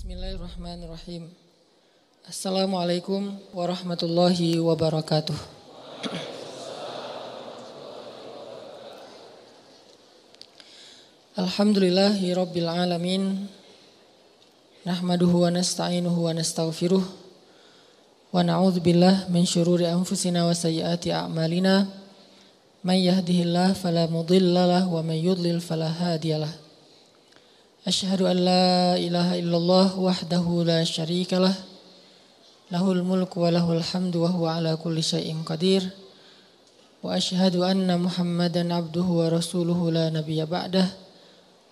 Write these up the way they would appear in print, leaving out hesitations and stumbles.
Bismillahirrahmanirrahim. Assalamualaikum warahmatullahi wabarakatuh. Alhamdulillahi rabbil alamin. Nahmaduhu wa nasta'inuhu wa nastaghfiruh. Wa na'udzu billahi min syururi anfusina wa sayyiati a'malina. May yahdihillahu fala mudhillalah wa may yudlil fala hadiyalah. Asyhadu an la ilaha illallah wahdahu la syarikalah. Lahul mulku wa lahul hamdu wa huwa ala kulli syai'in qadir. Wa asyhadu anna Muhammadan abduhu wa rasuluhu la nabiyya ba'dah.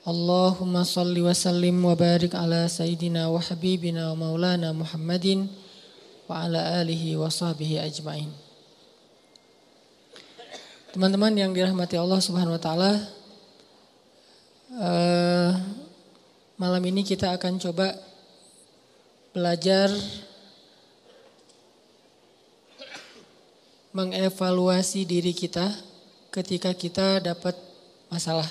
Allahumma salli wa sallim wa barik ala sayyidina wa habibina wa maulana Muhammadin wa ala alihi wa sahbihi ajma'in. Teman-teman yang dirahmati Allah Subhanahu wa taala, malam ini kita akan coba belajar mengevaluasi diri kita ketika kita dapat masalah.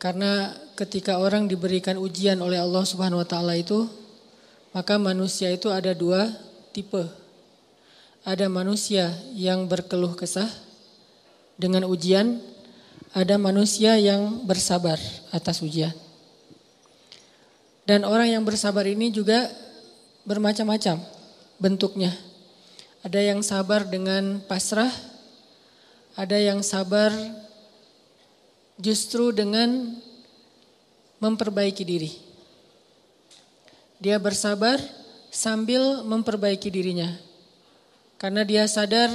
Karena ketika orang diberikan ujian oleh Allah Subhanahu wa taala itu, maka manusia itu ada dua tipe. Ada manusia yang berkeluh kesah dengan ujian, ada manusia yang bersabar atas ujian. Dan orang yang bersabar ini juga bermacam-macam bentuknya. Ada yang sabar dengan pasrah, ada yang sabar justru dengan memperbaiki diri. Dia bersabar sambil memperbaiki dirinya. Karena dia sadar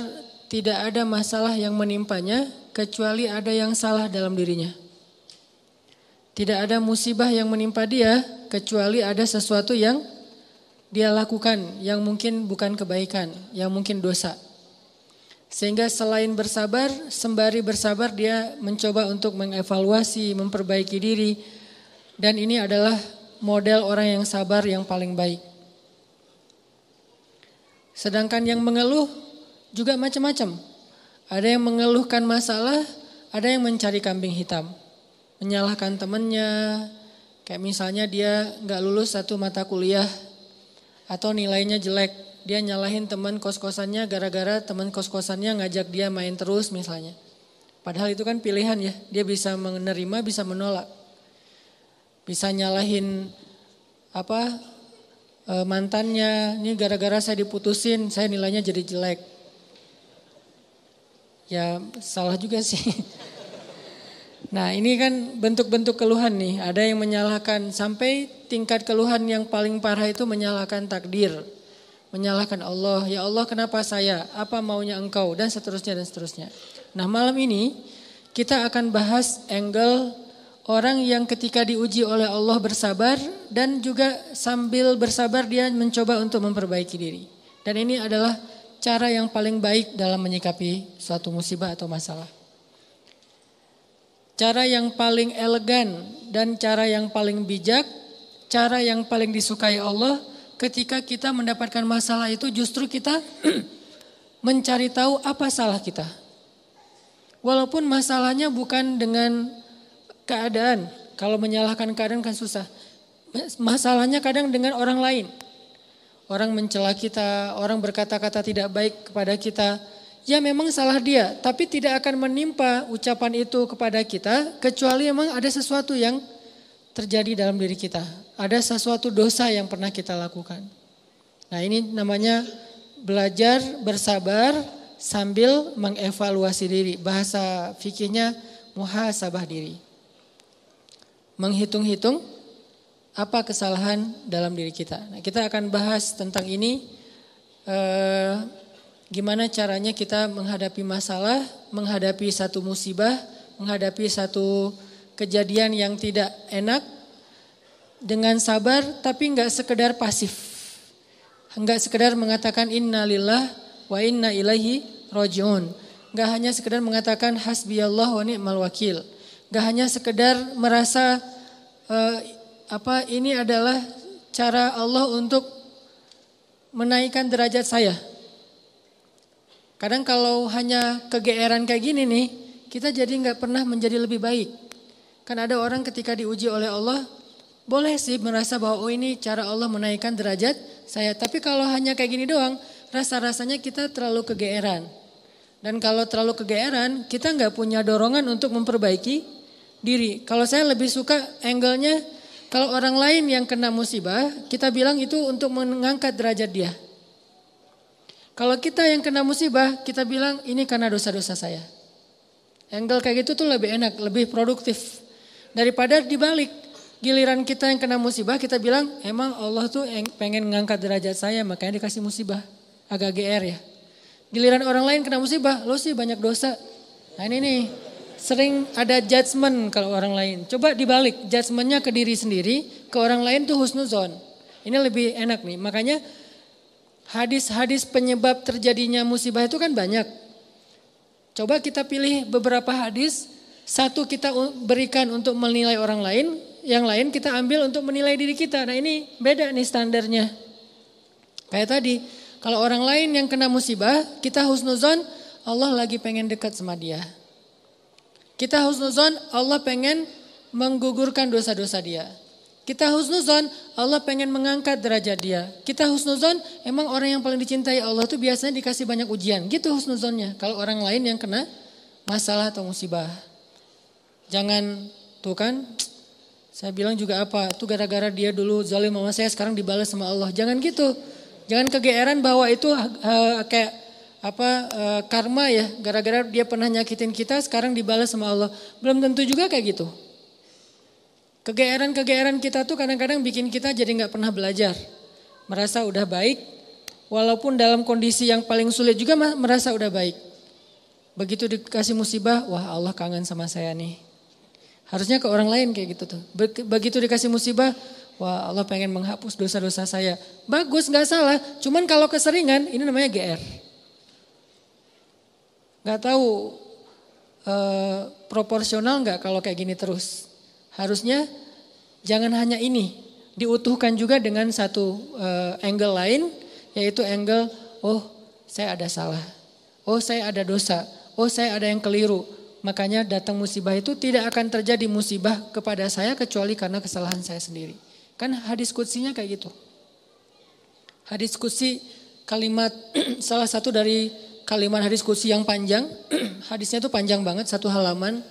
tidak ada masalah yang menimpanya kecuali ada yang salah dalam dirinya. Tidak ada musibah yang menimpa dia kecuali ada sesuatu yang dia lakukan yang mungkin bukan kebaikan, yang mungkin dosa. Sehingga selain bersabar, sembari bersabar dia mencoba untuk mengevaluasi, memperbaiki diri. Dan ini adalah model orang yang sabar yang paling baik. Sedangkan yang mengeluh juga macam-macam. Ada yang mengeluhkan masalah, ada yang mencari kambing hitam. Menyalahkan temannya, kayak misalnya dia gak lulus satu mata kuliah atau nilainya jelek. Dia nyalahin teman kos-kosannya gara-gara teman kos-kosannya ngajak dia main terus misalnya. Padahal itu kan pilihan ya, dia bisa menerima, bisa menolak. Bisa nyalahin mantannya, ini gara-gara saya diputusin, saya nilainya jadi jelek. Ya salah juga sih. Nah ini kan bentuk-bentuk keluhan nih. Ada yang menyalahkan sampai tingkat keluhan yang paling parah itu menyalahkan takdir. Menyalahkan Allah. Ya Allah kenapa saya? Apa maunya engkau? Dan seterusnya dan seterusnya. Nah malam ini kita akan bahas angle orang yang ketika diuji oleh Allah bersabar. Dan juga sambil bersabar dia mencoba untuk memperbaiki diri. Dan ini adalah cara yang paling baik dalam menyikapi suatu musibah atau masalah. Cara yang paling elegan dan cara yang paling bijak, cara yang paling disukai Allah ketika kita mendapatkan masalah itu justru kita mencari tahu apa salah kita. Walaupun masalahnya bukan dengan keadaan, kalau menyalahkan keadaan kan susah. Masalahnya kadang dengan orang lain. Orang mencela kita, orang berkata-kata tidak baik kepada kita. Ya memang salah dia, tapi tidak akan menimpa ucapan itu kepada kita kecuali memang ada sesuatu yang terjadi dalam diri kita. Ada sesuatu dosa yang pernah kita lakukan. Nah ini namanya belajar bersabar sambil mengevaluasi diri. Bahasa fikihnya muhasabah diri. Menghitung-hitung apa kesalahan dalam diri kita. Nah, kita akan bahas tentang ini. Gimana caranya kita menghadapi masalah, menghadapi satu musibah, menghadapi satu kejadian yang tidak enak dengan sabar tapi enggak sekedar pasif. Enggak sekedar mengatakan innalillah wa inna ilaihi rajiun. Enggak hanya sekedar mengatakan hasbiyallah wa ni'mal wakil. Enggak hanya sekedar merasa ini adalah cara Allah untuk menaikkan derajat saya. Kadang kalau hanya kegeeran kayak gini nih, kita jadi nggak pernah menjadi lebih baik. Kan ada orang ketika diuji oleh Allah, boleh sih merasa bahwa oh ini cara Allah menaikkan derajat saya. Tapi kalau hanya kayak gini doang, rasa-rasanya kita terlalu kegeeran. Dan kalau terlalu kegeeran, kita nggak punya dorongan untuk memperbaiki diri. Kalau saya lebih suka angle-nya, kalau orang lain yang kena musibah, kita bilang itu untuk mengangkat derajat dia. Kalau kita yang kena musibah, kita bilang ini karena dosa-dosa saya. Angle kayak gitu tuh lebih enak, lebih produktif. Daripada dibalik, giliran kita yang kena musibah, kita bilang emang Allah tuh pengen ngangkat derajat saya, makanya dikasih musibah. Agak GR ya. Giliran orang lain kena musibah, lo sih banyak dosa. Nah ini nih, sering ada judgement kalau orang lain. Coba dibalik, judgementnya ke diri sendiri, ke orang lain tuh husnuzon. Ini lebih enak nih, makanya hadis-hadis penyebab terjadinya musibah itu kan banyak. Coba kita pilih beberapa hadis, satu kita berikan untuk menilai orang lain, yang lain kita ambil untuk menilai diri kita. Nah ini beda nih standarnya. Kayak tadi, kalau orang lain yang kena musibah, kita husnuzon, Allah lagi pengen dekat sama dia. Kita husnuzon, Allah pengen menggugurkan dosa-dosa dia. Kita husnuzon, Allah pengen mengangkat derajat dia. Kita husnuzon, emang orang yang paling dicintai Allah tuh biasanya dikasih banyak ujian. Gitu husnuzonnya. Kalau orang lain yang kena masalah atau musibah. Jangan, tuh kan, saya bilang juga apa, tuh gara-gara dia dulu zalim sama saya, sekarang dibalas sama Allah. Jangan gitu. Jangan kegeeran bahwa itu kayak karma ya. Gara-gara dia pernah nyakitin kita, sekarang dibalas sama Allah. Belum tentu juga kayak gitu. Kegeeran-kegeeran kita tuh kadang-kadang bikin kita jadi gak pernah belajar. Merasa udah baik, walaupun dalam kondisi yang paling sulit juga merasa udah baik. Begitu dikasih musibah, wah Allah kangen sama saya nih. Harusnya ke orang lain kayak gitu tuh. Begitu dikasih musibah, wah Allah pengen menghapus dosa-dosa saya. Bagus, gak salah. Cuman kalau keseringan, ini namanya GR. Gak tahu proporsional gak kalau kayak gini terus. Harusnya jangan hanya ini, diutuhkan juga dengan satu angle lain, yaitu angle, oh saya ada salah, oh saya ada dosa, oh saya ada yang keliru. Makanya datang musibah itu tidak akan terjadi musibah kepada saya kecuali karena kesalahan saya sendiri. Kan hadis qudsinya kayak gitu. Hadis qudsi kalimat, salah satu dari kalimat hadis qudsi yang panjang, hadisnya tuh panjang banget, 1 halaman.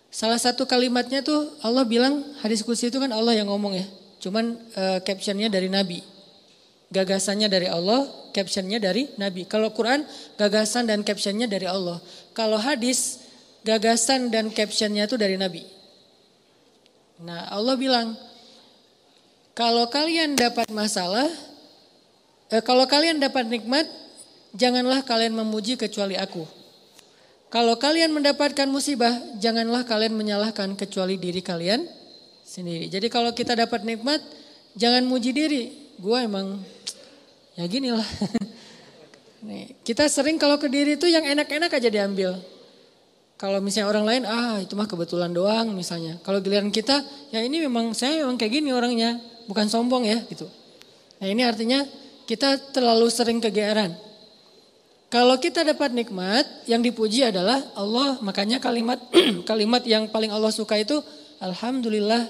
Salah satu kalimatnya tuh Allah bilang, hadis qudsi itu kan Allah yang ngomong ya. Cuman captionnya dari Nabi. Gagasannya dari Allah, captionnya dari Nabi. Kalau Quran, gagasan dan captionnya dari Allah. Kalau hadis, gagasan dan captionnya itu dari Nabi. Nah Allah bilang, kalau kalian dapat masalah, kalau kalian dapat nikmat, janganlah kalian memuji kecuali aku. Kalau kalian mendapatkan musibah, janganlah kalian menyalahkan kecuali diri kalian sendiri. Jadi kalau kita dapat nikmat, jangan muji diri. Gua emang ya gini lah. Kita sering kalau ke diri itu yang enak-enak aja diambil. Kalau misalnya orang lain, itu mah kebetulan doang misalnya. Kalau giliran kita, ya ini memang saya memang kayak gini orangnya, bukan sombong ya gitu. Nah ini artinya kita terlalu sering kegeeran. Kalau kita dapat nikmat, yang dipuji adalah Allah. Makanya kalimat kalimat yang paling Allah suka itu Alhamdulillah.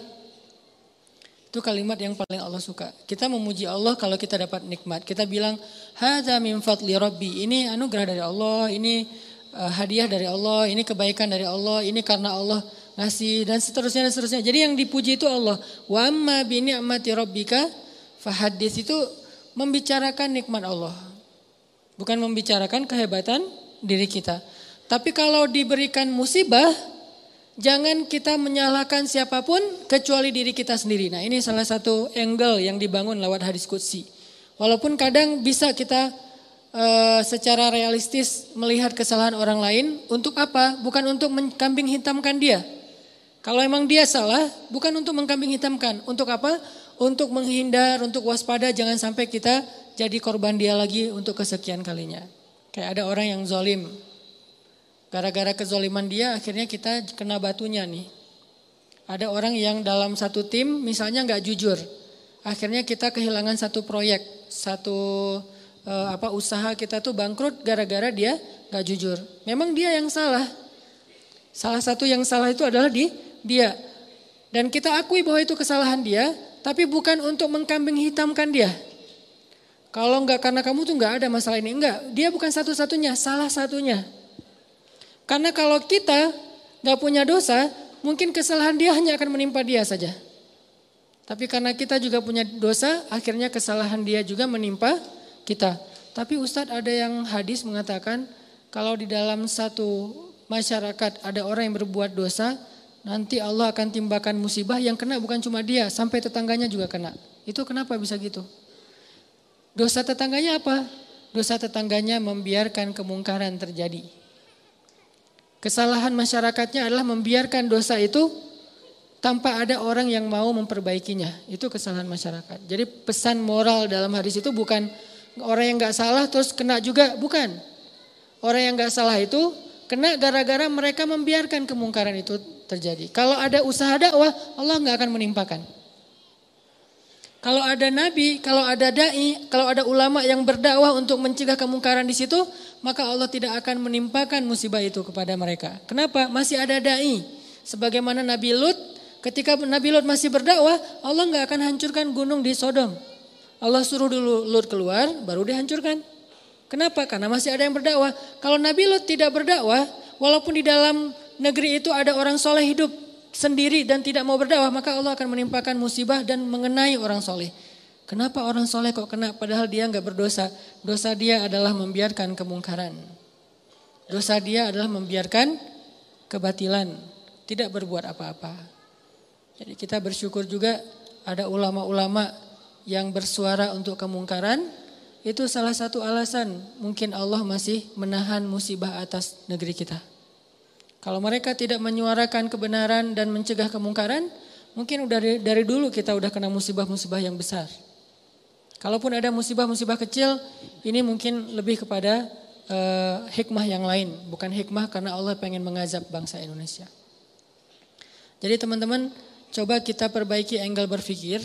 Itu kalimat yang paling Allah suka. Kita memuji Allah kalau kita dapat nikmat. Kita bilang, hadza min fadli rabbi. Ini anugerah dari Allah, ini hadiah dari Allah, ini kebaikan dari Allah, ini karena Allah ngasih dan seterusnya dan seterusnya. Jadi yang dipuji itu Allah. Wa amma bi ni'mati rabbika fahaddits, itu membicarakan nikmat Allah. Bukan membicarakan kehebatan diri kita. Tapi kalau diberikan musibah, jangan kita menyalahkan siapapun kecuali diri kita sendiri. Nah ini salah satu angle yang dibangun lewat hadis qudsi. Walaupun kadang bisa kita secara realistis melihat kesalahan orang lain. Untuk apa? Bukan untuk mengkambing hitamkan dia. Kalau emang dia salah, bukan untuk mengkambing hitamkan. Untuk apa? Untuk menghindar, untuk waspada, jangan sampai kita jadi korban dia lagi untuk kesekian kalinya. Kayak ada orang yang zalim. Gara-gara kezoliman dia akhirnya kita kena batunya nih. Ada orang yang dalam satu tim misalnya gak jujur. Akhirnya kita kehilangan satu proyek, satu usaha kita tuh bangkrut gara-gara dia gak jujur. Memang dia yang salah. Salah satu yang salah itu adalah dia. Dan kita akui bahwa itu kesalahan dia, tapi bukan untuk mengkambing hitamkan dia. Kalau enggak karena kamu tuh enggak ada masalah ini. Enggak, dia bukan satu-satunya, salah satunya. Karena kalau kita enggak punya dosa, mungkin kesalahan dia hanya akan menimpa dia saja. Tapi karena kita juga punya dosa, akhirnya kesalahan dia juga menimpa kita. Tapi Ustadz, ada yang hadis mengatakan kalau di dalam satu masyarakat ada orang yang berbuat dosa, nanti Allah akan timbakan musibah yang kena bukan cuma dia, sampai tetangganya juga kena. Itu kenapa bisa gitu? Dosa tetangganya apa? Dosa tetangganya membiarkan kemungkaran terjadi. Kesalahan masyarakatnya adalah membiarkan dosa itu tanpa ada orang yang mau memperbaikinya. Itu kesalahan masyarakat. Jadi pesan moral dalam hadis itu bukan orang yang gak salah terus kena juga, bukan. Orang yang gak salah itu kena gara-gara mereka membiarkan kemungkaran itu terjadi. Kalau ada usaha dakwah, Allah gak akan menimpakan. Kalau ada nabi, kalau ada dai, kalau ada ulama yang berdakwah untuk mencegah kemungkaran di situ, maka Allah tidak akan menimpakan musibah itu kepada mereka. Kenapa? Masih ada dai. Sebagaimana Nabi Lut, ketika Nabi Lut masih berdakwah, Allah nggak akan hancurkan gunung di Sodom. Allah suruh dulu Lut keluar, baru dihancurkan. Kenapa? Karena masih ada yang berdakwah. Kalau Nabi Lut tidak berdakwah, walaupun di dalam negeri itu ada orang soleh hidup sendiri dan tidak mau berdakwah, maka Allah akan menimpakan musibah dan mengenai orang soleh. Kenapa orang soleh kok kena padahal dia nggak berdosa? Dosa dia adalah membiarkan kemungkaran. Dosa dia adalah membiarkan kebatilan, tidak berbuat apa-apa. Jadi kita bersyukur juga ada ulama-ulama yang bersuara untuk kemungkaran. Itu salah satu alasan mungkin Allah masih menahan musibah atas negeri kita. Kalau mereka tidak menyuarakan kebenaran dan mencegah kemungkaran, mungkin dari dulu kita udah kena musibah-musibah yang besar. Kalaupun ada musibah-musibah kecil, ini mungkin lebih kepada hikmah yang lain. Bukan hikmah karena Allah pengen mengazab bangsa Indonesia. Jadi teman-teman, coba kita perbaiki angle berpikir.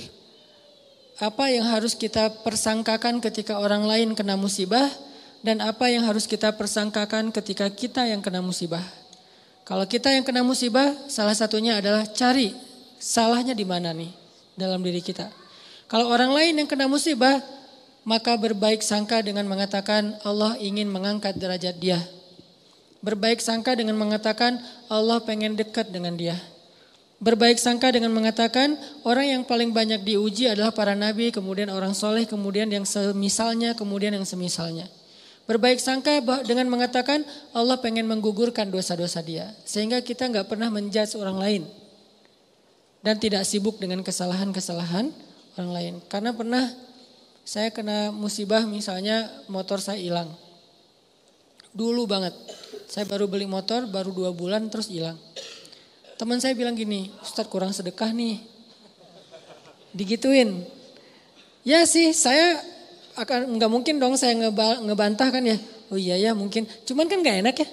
Apa yang harus kita persangkakan ketika orang lain kena musibah, dan apa yang harus kita persangkakan ketika kita yang kena musibah. Kalau kita yang kena musibah, salah satunya adalah cari salahnya di mana nih dalam diri kita. Kalau orang lain yang kena musibah, maka berbaik sangka dengan mengatakan Allah ingin mengangkat derajat dia. Berbaik sangka dengan mengatakan Allah pengen dekat dengan dia. Berbaik sangka dengan mengatakan orang yang paling banyak diuji adalah para nabi, kemudian orang soleh, kemudian yang semisalnya, kemudian yang semisalnya. Berbaik sangka dengan mengatakan Allah pengen menggugurkan dosa-dosa dia. Sehingga kita gak pernah menjudge orang lain. Dan tidak sibuk dengan kesalahan-kesalahan orang lain. Karena pernah saya kena musibah misalnya motor saya hilang. Dulu banget. Saya baru beli motor, baru 2 bulan terus hilang. Teman saya bilang gini, Ustadz kurang sedekah nih. Digituin. Ya sih saya nggak mungkin dong saya ngebantah kan ya. Oh iya ya mungkin. Cuman kan nggak enak ya.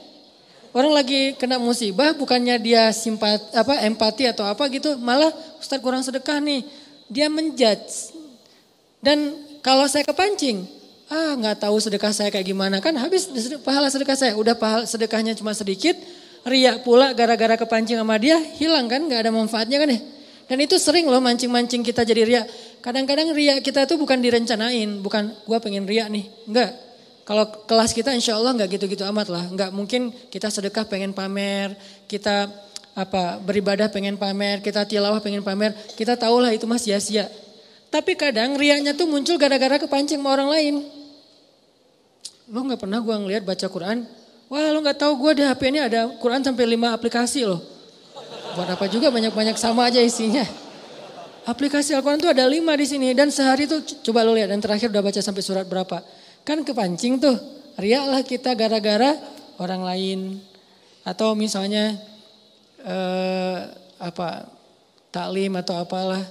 Orang lagi kena musibah bukannya dia empati atau apa gitu. Malah Ustadz kurang sedekah nih. Dia menjudge. Dan kalau saya kepancing. Nggak tahu sedekah saya kayak gimana. Kan habis pahala sedekah saya. Udah pahala sedekahnya cuma sedikit. Riak pula gara-gara kepancing sama dia. Hilang kan gak ada manfaatnya kan ya. Dan itu sering loh mancing-mancing kita jadi riak. Kadang-kadang riak kita tuh bukan direncanain. Bukan gua pengen riak nih. Enggak. Kalau kelas kita insya Allah enggak gitu-gitu amat lah. Enggak mungkin kita sedekah pengen pamer. Kita beribadah pengen pamer. Kita tilawah pengen pamer. Kita tahulah itu mah sia-sia. Tapi kadang riaknya tuh muncul gara-gara kepancing sama orang lain. Lo gak pernah gua ngeliat baca Quran. Wah lo gak tahu gue di HP ini ada Quran sampai 5 aplikasi loh. Buat apa juga banyak-banyak sama aja isinya. Aplikasi Al-Quran tuh ada 5 di sini. Dan sehari tuh coba lo lihat dan terakhir udah baca sampai surat berapa. Kan kepancing tuh. Riaklah kita gara-gara orang lain. Atau misalnya taklim atau apalah.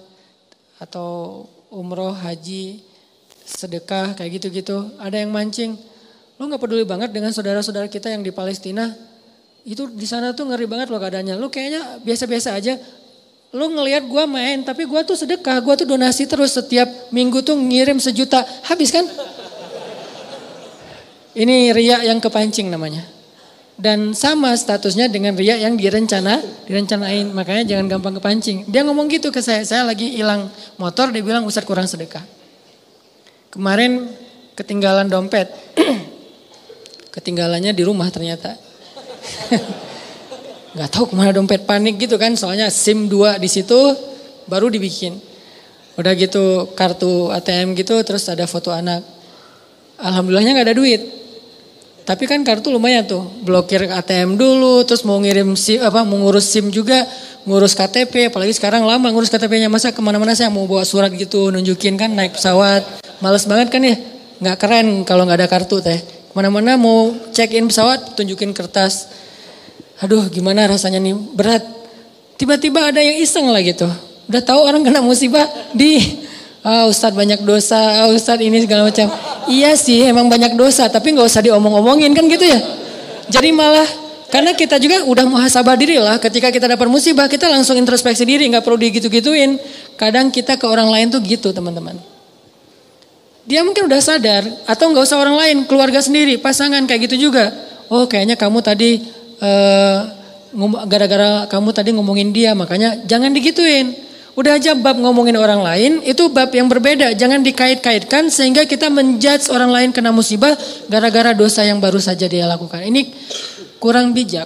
Atau umroh, haji, sedekah kayak gitu-gitu. Ada yang mancing. Lo gak peduli banget dengan saudara-saudara kita yang di Palestina. Itu di sana tuh ngeri banget loh keadaannya. Lo kayaknya biasa-biasa aja. Lo ngelihat gue main tapi gue tuh sedekah. Gue tuh donasi terus setiap minggu tuh ngirim 1 juta. Habis kan? Ini riya yang kepancing namanya. Dan sama statusnya dengan riya yang direncanain. Makanya jangan gampang kepancing. Dia ngomong gitu ke saya lagi hilang motor, dia bilang Ustadz kurang sedekah. Kemarin ketinggalan dompet. Ketinggalannya di rumah ternyata. Gak tahu kemana dompet, panik gitu kan, soalnya SIM 2 di situ baru dibikin. Udah gitu kartu ATM gitu, terus ada foto anak. Alhamdulillahnya gak ada duit. Tapi kan kartu lumayan tuh, blokir ATM dulu, terus mau ngirim SIM, mau ngurus SIM juga, ngurus KTP, apalagi sekarang lama ngurus KTP-nya, masa kemana-mana saya mau bawa surat gitu, nunjukin kan naik pesawat, males banget kan ya, nggak keren kalau nggak ada kartu teh, kemana-mana mau check in pesawat, tunjukin kertas, aduh gimana rasanya nih, berat, tiba-tiba ada yang iseng lah gitu, udah tahu orang kena musibah Ustadz banyak dosa, Ustadz ini segala macam. Iya sih emang banyak dosa, tapi gak usah diomong-omongin kan gitu ya. Jadi malah, karena kita juga udah muhasabah diri lah, ketika kita dapat musibah kita langsung introspeksi diri, gak perlu digitu-gituin. Kadang kita ke orang lain tuh gitu teman-teman. Dia mungkin udah sadar, atau gak usah orang lain, keluarga sendiri, pasangan kayak gitu juga. Oh kayaknya kamu tadi, gara-gara kamu tadi ngomongin dia, makanya jangan digituin. Udah aja bab ngomongin orang lain, itu bab yang berbeda. Jangan dikait-kaitkan sehingga kita menjudge orang lain kena musibah gara-gara dosa yang baru saja dia lakukan. Ini kurang bijak.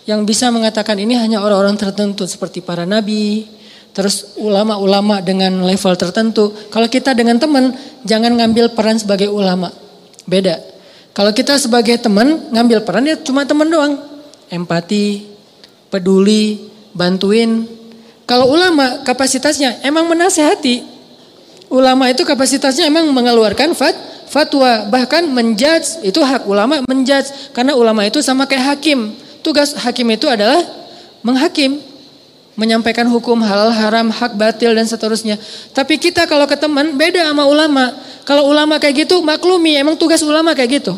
Yang bisa mengatakan ini hanya orang-orang tertentu seperti para nabi, terus ulama-ulama dengan level tertentu. Kalau kita dengan teman, jangan ngambil peran sebagai ulama. Beda. Kalau kita sebagai teman, ngambil peran ya cuma teman doang. Empati, peduli, bantuin. Kalau ulama kapasitasnya emang menasehati. Ulama itu kapasitasnya emang mengeluarkan fatwa. Bahkan menjudge, itu hak ulama menjudge. Karena ulama itu sama kayak hakim. Tugas hakim itu adalah menghakim. Menyampaikan hukum halal haram, hak batil dan seterusnya. Tapi kita kalau ke teman beda sama ulama. Kalau ulama kayak gitu maklumi, emang tugas ulama kayak gitu.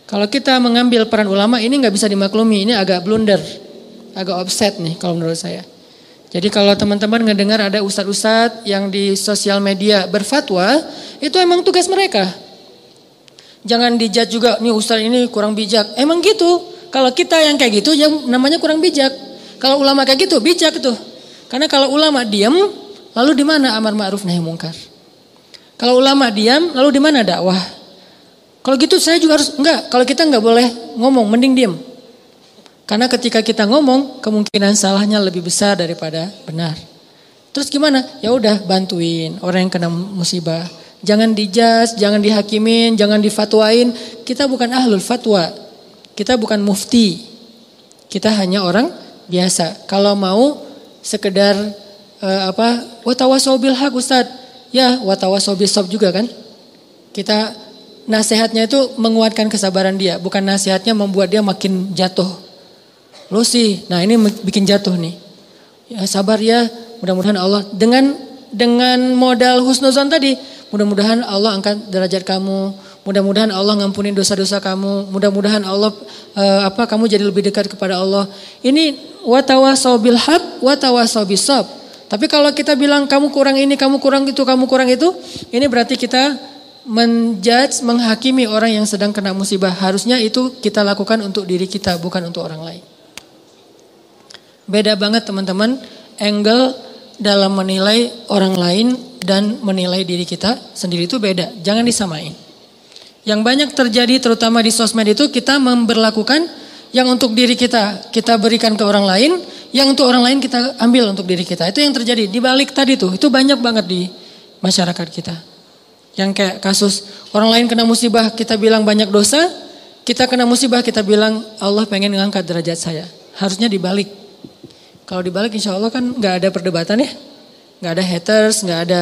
Kalau kita mengambil peran ulama ini gak bisa dimaklumi. Ini agak blunder. Agak offset nih kalau menurut saya. Jadi kalau teman-teman ngedengar ada ustadz-ustadz yang di sosial media berfatwa, itu emang tugas mereka. Jangan dijudge juga, nih ustadz ini kurang bijak. Emang gitu, kalau kita yang kayak gitu yang namanya kurang bijak. Kalau ulama kayak gitu, bijak tuh. Karena kalau ulama diam, lalu di mana amar ma'ruf nahi mungkar? Kalau ulama diam, lalu di mana dakwah? Kalau gitu saya juga harus, enggak, kalau kita enggak boleh ngomong, mending diam. Karena ketika kita ngomong, kemungkinan salahnya lebih besar daripada benar. Terus gimana? Ya udah bantuin orang yang kena musibah. Jangan dijudge, jangan dihakimin, jangan difatwain. Kita bukan ahlul fatwa. Kita bukan mufti. Kita hanya orang biasa. Kalau mau sekedar watawasau bil haq Ustaz. Ya, watawasau bis sabr juga kan. Kita nasihatnya itu menguatkan kesabaran dia, bukan nasihatnya membuat dia makin jatuh. Lo sih, nah ini bikin jatuh nih. Ya sabar ya, mudah-mudahan Allah dengan modal husnuzon tadi, mudah-mudahan Allah angkat derajat kamu, mudah-mudahan Allah ngampunin dosa-dosa kamu, mudah-mudahan Allah kamu jadi lebih dekat kepada Allah. Ini watawasau bil haq, watawasau bis sabr. Tapi kalau kita bilang kamu kurang ini, kamu kurang itu, kamu kurang itu, ini berarti kita menjudge, menghakimi orang yang sedang kena musibah. Harusnya itu kita lakukan untuk diri kita, bukan untuk orang lain. Beda banget teman-teman, angle dalam menilai orang lain dan menilai diri kita sendiri itu beda. Jangan disamain. Yang banyak terjadi terutama di sosmed itu kita memberlakukan yang untuk diri kita berikan ke orang lain, yang untuk orang lain kita ambil untuk diri kita. Itu yang terjadi di balik tadi tuh, itu banyak banget di masyarakat kita. Yang kayak kasus orang lain kena musibah kita bilang banyak dosa, kita kena musibah kita bilang Allah pengen ngangkat derajat saya. Harusnya dibalik. Kalau dibalik insya Allah kan gak ada perdebatan ya. Gak ada haters, gak ada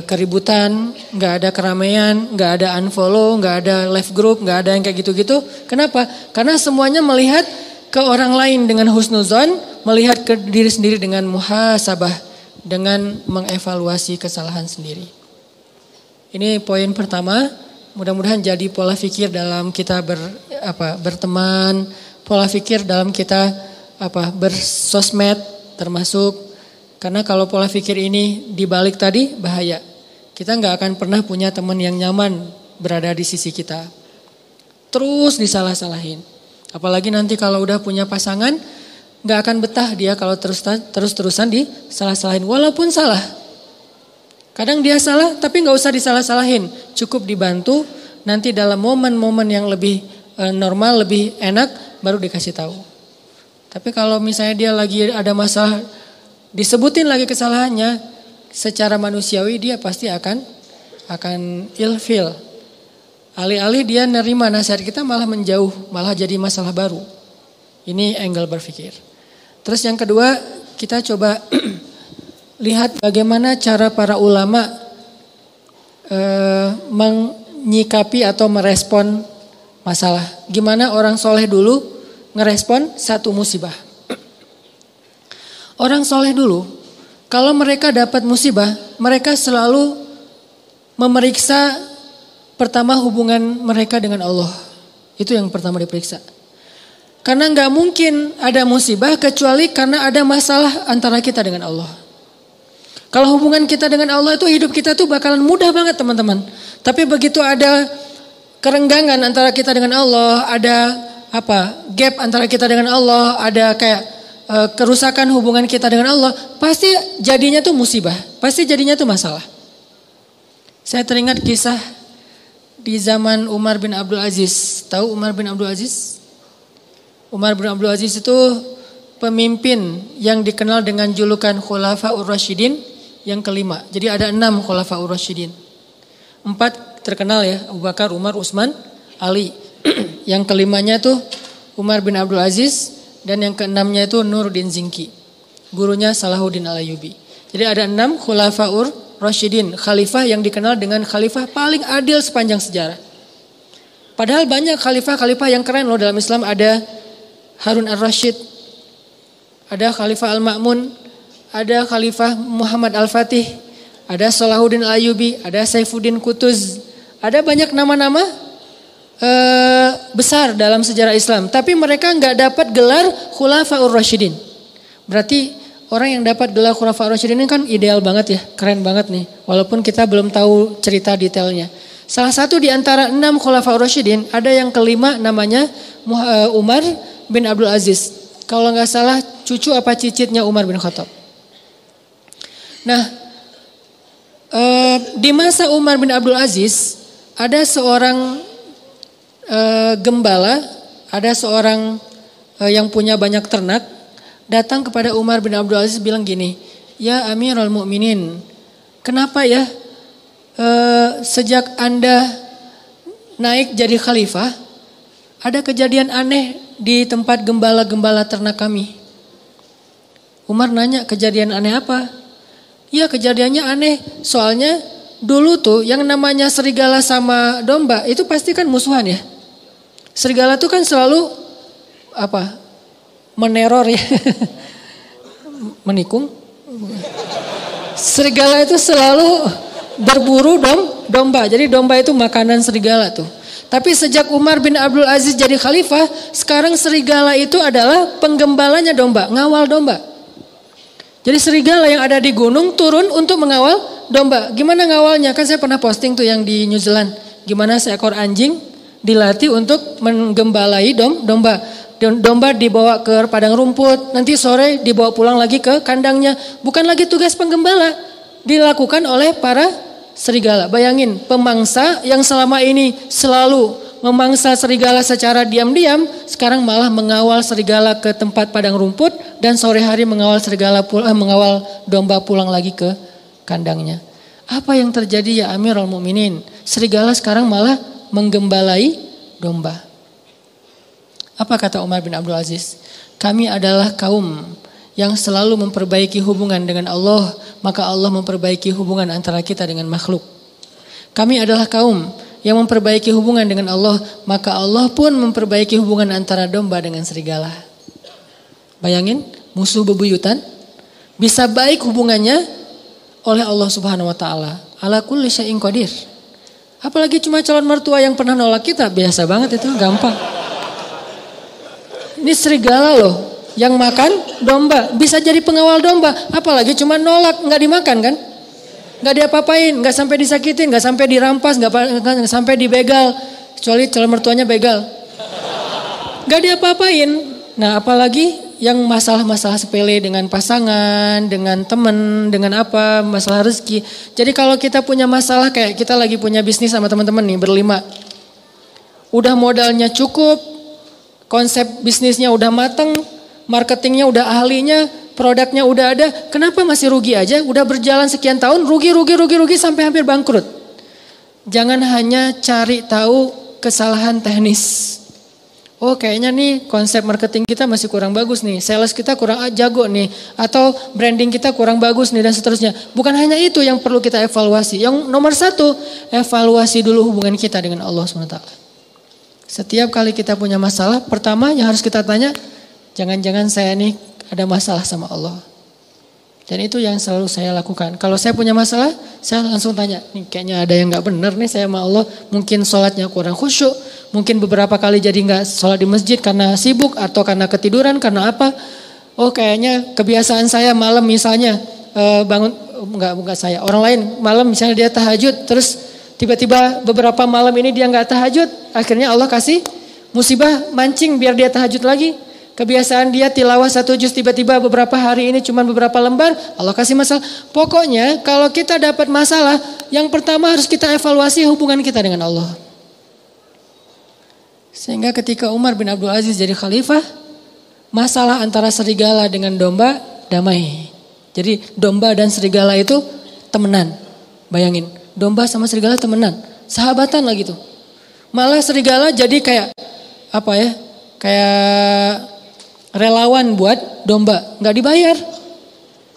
keributan, gak ada keramaian, gak ada unfollow, gak ada left group, gak ada yang kayak gitu-gitu. Kenapa? Karena semuanya melihat ke orang lain dengan husnuzon, melihat ke diri sendiri dengan muhasabah, dengan mengevaluasi kesalahan sendiri. Ini poin pertama, mudah-mudahan jadi pola pikir dalam kita berteman, pola pikir dalam kita bersosmed termasuk, karena kalau pola pikir ini dibalik tadi bahaya. Kita nggak akan pernah punya teman yang nyaman berada di sisi kita. Terus disalah-salahin. Apalagi nanti kalau udah punya pasangan, gak akan betah dia kalau terus-terusan disalah-salahin. Walaupun salah. Kadang dia salah tapi gak usah disalah-salahin. Cukup dibantu, nanti dalam momen-momen yang lebih normal, lebih enak, baru dikasih tahu. Tapi kalau misalnya dia lagi ada masalah, disebutin lagi kesalahannya, secara manusiawi dia pasti akan ilfil. Alih-alih dia nerima nasihat kita malah menjauh, malah jadi masalah baru. Ini angle berpikir. Terus yang kedua, kita coba lihat bagaimana cara para ulama menyikapi atau merespon masalah. Gimana orang soleh dulu ngerespon satu musibah. Orang soleh dulu, kalau mereka dapat musibah, mereka selalu memeriksa pertama hubungan mereka dengan Allah. Itu yang pertama diperiksa. Karena gak mungkin ada musibah kecuali karena ada masalah antara kita dengan Allah. Kalau hubungan kita dengan Allah itu hidup kita tuh bakalan mudah banget teman-teman. Tapi begitu ada kerenggangan antara kita dengan Allah, ada gap antara kita dengan Allah, ada kayak kerusakan hubungan kita dengan Allah, pasti jadinya tuh musibah, pasti jadinya tuh masalah. Saya teringat kisah di zaman Umar bin Abdul Aziz. Tahu Umar bin Abdul Aziz? Umar bin Abdul Aziz itu pemimpin yang dikenal dengan julukan Khulafaur Rasyidin yang kelima. Jadi ada 6 Khulafaur Rasyidin. 4 terkenal ya, Abu Bakar, Umar, Utsman, Ali. Yang kelimanya tuh Umar bin Abdul Aziz dan yang keenamnya itu Nuruddin Zinki. Gurunya Salahuddin Al-Ayyubi. Jadi ada 6 Khulafaur Rasyidin, khalifah yang dikenal dengan khalifah paling adil sepanjang sejarah. Padahal banyak khalifah-khalifah yang keren loh dalam Islam. Ada Harun Ar-Rasyid, ada Khalifah Al-Ma'mun, ada Khalifah Muhammad Al-Fatih, ada Salahuddin Al-Ayyubi, ada Saifuddin Qutuz. Ada banyak nama-nama besar dalam sejarah Islam. Tapi mereka gak dapat gelar Khulafaur Rasyidin. Berarti orang yang dapat gelar Khulafaur Rasyidin ini kan ideal banget ya, keren banget nih. Walaupun kita belum tahu cerita detailnya. Salah satu di antara 6 Khulafaur Rasyidin, ada yang kelima namanya Umar bin Abdul Aziz. Kalau gak salah cucu apa cicitnya Umar bin Khattab. Nah, di masa Umar bin Abdul Aziz ada seorang gembala, ada seorang yang punya banyak ternak. Datang kepada Umar bin Abdul Aziz bilang gini, ya Amirul Mukminin, kenapa ya sejak Anda naik jadi khalifah, ada kejadian aneh di tempat gembala-gembala ternak kami. Umar nanya, kejadian aneh apa? Ya kejadiannya aneh, soalnya dulu tuh yang namanya serigala sama domba itu pasti kan musuhan ya. Serigala tuh kan selalu meneror ya, menikung. Serigala itu selalu berburu domba. Jadi domba itu makanan serigala tuh. Tapi sejak Umar bin Abdul Aziz jadi khalifah, sekarang serigala itu adalah penggembalanya domba, ngawal domba. Jadi serigala yang ada di gunung turun untuk mengawal domba. Gimana ngawalnya? Kan saya pernah posting tuh yang di New Zealand. Gimana seekor anjing dilatih untuk menggembalai domba. Domba dibawa ke padang rumput, nanti sore dibawa pulang lagi ke kandangnya. Bukan lagi tugas penggembala, dilakukan oleh para serigala. Bayangin, pemangsa yang selama ini selalu memangsa serigala secara diam-diam, sekarang malah mengawal serigala ke tempat padang rumput dan sore hari mengawal mengawal domba pulang lagi ke kandangnya. Apa yang terjadi ya Amirul Mukminin? Serigala sekarang malah menggembalai domba. Apa kata Umar bin Abdul Aziz? Kami adalah kaum yang selalu memperbaiki hubungan dengan Allah, maka Allah memperbaiki hubungan antara kita dengan makhluk. Kami adalah kaum yang memperbaiki hubungan dengan Allah, maka Allah pun memperbaiki hubungan antara domba dengan serigala. Bayangin, musuh bebuyutan bisa baik hubungannya oleh Allah Subhanahu wa taala. Ala kulli syai'in qadir. Apalagi cuma calon mertua yang pernah nolak kita, biasa banget itu, gampang. Ini serigala loh yang makan domba, bisa jadi pengawal domba. Apalagi cuma nolak, nggak dimakan kan? Nggak diapa-apain, nggak sampai disakitin, nggak sampai dirampas, nggak sampai dibegal. Kecuali calon mertuanya begal. Gak diapa-apain. Nah apalagi yang masalah-masalah sepele dengan pasangan, dengan teman, dengan apa, masalah rezeki. Jadi kalau kita punya masalah kayak kita lagi punya bisnis sama teman-teman nih berlima. Udah modalnya cukup, konsep bisnisnya udah mateng, marketingnya udah ahlinya, produknya udah ada. Kenapa masih rugi aja? Udah berjalan sekian tahun, rugi sampai hampir bangkrut. Jangan hanya cari tahu kesalahan teknis. Oh kayaknya nih konsep marketing kita masih kurang bagus nih. Sales kita kurang jago nih. Atau branding kita kurang bagus nih dan seterusnya. Bukan hanya itu yang perlu kita evaluasi. Yang nomor satu, evaluasi dulu hubungan kita dengan Allah SWT. Setiap kali kita punya masalah, pertama yang harus kita tanya, jangan-jangan saya nih ada masalah sama Allah. Dan itu yang selalu saya lakukan. Kalau saya punya masalah, saya langsung tanya, nih kayaknya ada yang gak benar nih saya sama Allah. Mungkin sholatnya kurang khusyuk, mungkin beberapa kali jadi gak sholat di masjid karena sibuk atau karena ketiduran, karena apa. Oh kayaknya kebiasaan saya malam misalnya bangun, enggak saya, orang lain malam misalnya dia tahajud, terus tiba-tiba beberapa malam ini dia gak tahajud, akhirnya Allah kasih musibah mancing biar dia tahajud lagi. Kebiasaan dia tilawah 1 juz, tiba-tiba beberapa hari ini cuma beberapa lembar, Allah kasih masalah. Pokoknya kalau kita dapat masalah, yang pertama harus kita evaluasi hubungan kita dengan Allah. Sehingga ketika Umar bin Abdul Aziz jadi khalifah, masalah antara serigala dengan domba damai. Jadi domba dan serigala itu temenan. Bayangin, domba sama serigala temenan, sahabatan lah gitu. Malah serigala jadi kayak apa ya? Kayak relawan buat domba, nggak dibayar.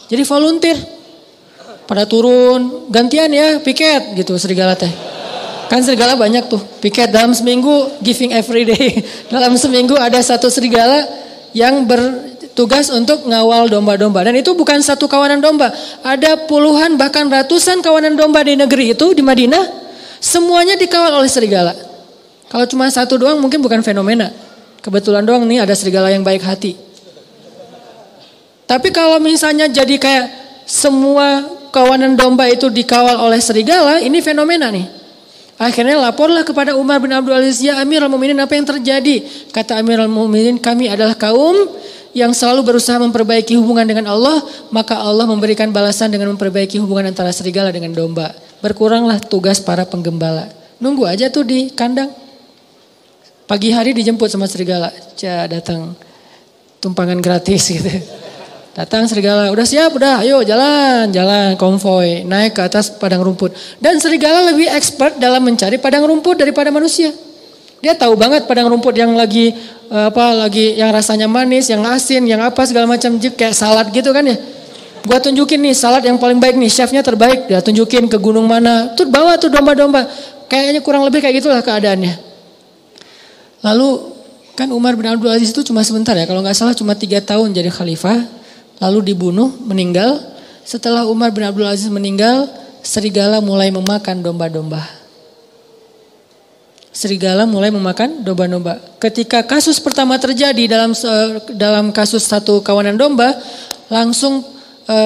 Jadi volunteer. Pada turun, gantian ya piket gitu serigala teh. Kan serigala banyak tuh, piket dalam seminggu giving every day. Dalam seminggu ada 1 serigala yang bertugas untuk ngawal domba-domba. Dan itu bukan satu kawanan domba. Ada puluhan bahkan ratusan kawanan domba di negeri itu, di Madinah. Semuanya dikawal oleh serigala. Kalau cuma 1 doang mungkin bukan fenomena. Kebetulan doang nih ada serigala yang baik hati. Tapi kalau misalnya jadi kayak semua kawanan domba itu dikawal oleh serigala, ini fenomena nih. Akhirnya laporlah kepada Umar bin Abdul Aziz, ya Amirul Mukminin apa yang terjadi? Kata Amirul Mukminin, kami adalah kaum yang selalu berusaha memperbaiki hubungan dengan Allah, maka Allah memberikan balasan dengan memperbaiki hubungan antara serigala dengan domba. Berkuranglah tugas para penggembala. Nunggu aja tuh di kandang. Pagi hari dijemput sama serigala, datang tumpangan gratis gitu. Datang serigala, udah siap, udah ayo jalan konvoy, naik ke atas padang rumput. Dan serigala lebih expert dalam mencari padang rumput daripada manusia. Dia tahu banget padang rumput yang lagi yang rasanya manis, yang asin, yang apa segala macam, kayak salad gitu kan ya. Gua tunjukin nih salad yang paling baik nih, chefnya terbaik, dia tunjukin ke gunung mana, tuh bawa tuh domba-domba. Kayaknya kurang lebih kayak gitulah keadaannya. Lalu kan Umar bin Abdul Aziz itu cuma sebentar ya, kalau nggak salah cuma 3 tahun jadi khalifah, lalu dibunuh, meninggal. Setelah Umar bin Abdul Aziz meninggal, serigala mulai memakan domba-domba. Serigala mulai memakan domba-domba. Ketika kasus pertama terjadi dalam kasus 1 kawanan domba, langsung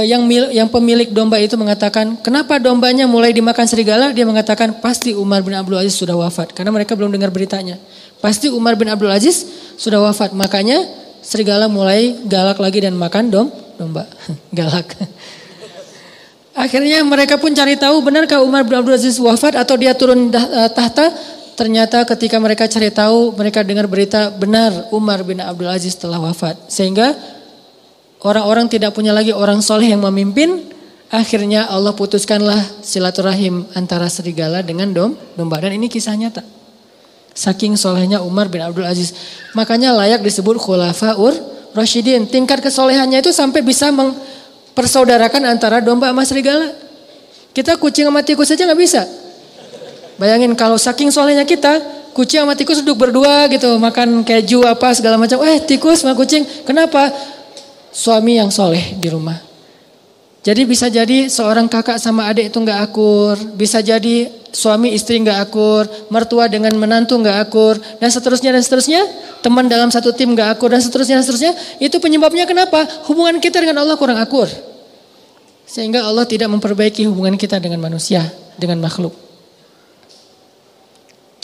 yang pemilik domba itu mengatakan, kenapa dombanya mulai dimakan serigala? Dia mengatakan pasti Umar bin Abdul Aziz sudah wafat, karena mereka belum dengar beritanya. Pasti Umar bin Abdul Aziz sudah wafat, makanya serigala mulai galak lagi dan makan domba. Galak. Akhirnya mereka pun cari tahu benarkah Umar bin Abdul Aziz wafat atau dia turun tahta. Ternyata ketika mereka cari tahu, mereka dengar berita benar Umar bin Abdul Aziz telah wafat. Sehingga orang-orang tidak punya lagi orang soleh yang memimpin. Akhirnya Allah putuskanlah silaturahim antara serigala dengan domba. Dan ini kisah nyata. Saking solehnya Umar bin Abdul Aziz. Makanya layak disebut khulafaur rasyidin. Tingkat kesolehannya itu sampai bisa mempersaudarakan antara domba sama serigala. Kita kucing sama tikus saja gak bisa. Bayangin kalau saking solehnya kita, kucing sama tikus duduk berdua gitu. Makan keju apa segala macam. Tikus sama kucing. Kenapa? Suami yang soleh di rumah. Jadi bisa jadi seorang kakak sama adik itu gak akur. Bisa jadi suami istri gak akur. Mertua dengan menantu gak akur. Dan seterusnya. Teman dalam satu tim gak akur. Dan seterusnya. Itu penyebabnya kenapa? Hubungan kita dengan Allah kurang akur. Sehingga Allah tidak memperbaiki hubungan kita dengan manusia. Dengan makhluk.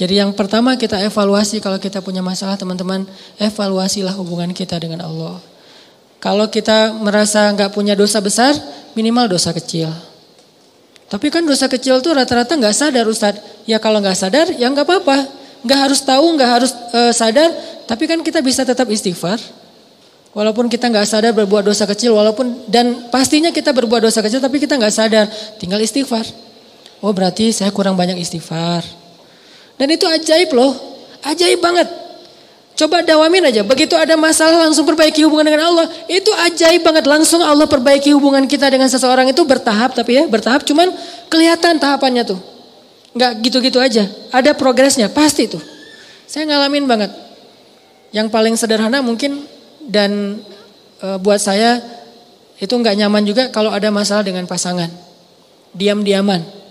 Jadi yang pertama kita evaluasi kalau kita punya masalah teman-teman, evaluasilah hubungan kita dengan Allah. Kalau kita merasa nggak punya dosa besar, minimal dosa kecil. Tapi kan dosa kecil tuh rata-rata nggak sadar Ustadz. Ya kalau nggak sadar ya nggak apa-apa. Nggak harus tahu, nggak harus sadar. Tapi kan kita bisa tetap istighfar. Walaupun kita nggak sadar berbuat dosa kecil, dan pastinya kita berbuat dosa kecil tapi kita nggak sadar, tinggal istighfar. Oh berarti saya kurang banyak istighfar. Dan itu ajaib loh, ajaib banget. Coba dawamin aja, begitu ada masalah langsung perbaiki hubungan dengan Allah. Itu ajaib banget, langsung Allah perbaiki hubungan kita dengan seseorang itu bertahap. Tapi ya bertahap, cuman kelihatan tahapannya tuh. Nggak gitu-gitu aja, ada progresnya, pasti tuh. Saya ngalamin banget. Yang paling sederhana mungkin dan buat saya itu nggak nyaman juga kalau ada masalah dengan pasangan. Diam-diaman.